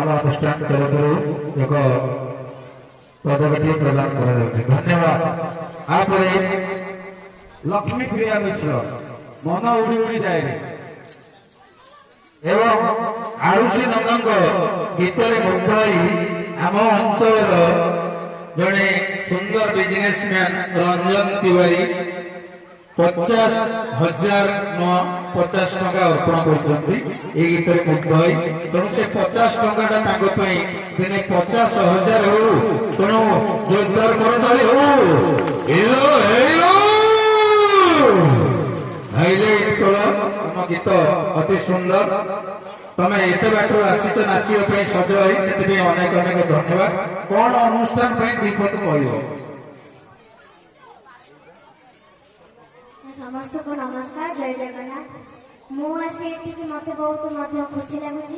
अनुष्ठान तरफ एक पदवी प्रदान कर धन्यवाद। आप लक्ष्मी प्रिया मिश्र मन उड़ी उड़ी जाए एवं आरुषि नंदन गीत मुग्ध आम अंचल जड़े सुंदर बिजनेसमैन रंजन तिवारी 50,000 50 टका अर्पण कर गीत मुग्ध तेणु से 50 टका दिने 50,000 हो तेणु जोरदार करताली हो हाईलाइट कल गीत अति सुंदर तमें एत बाटर आसीच नाचिबा सज से अनेक अनेक धन्यवाद। कौन अनुष्ठान दीपक कह समस्त को नमस्कार जय जगन्नाथ। मुझे बहुत खुशी लगुच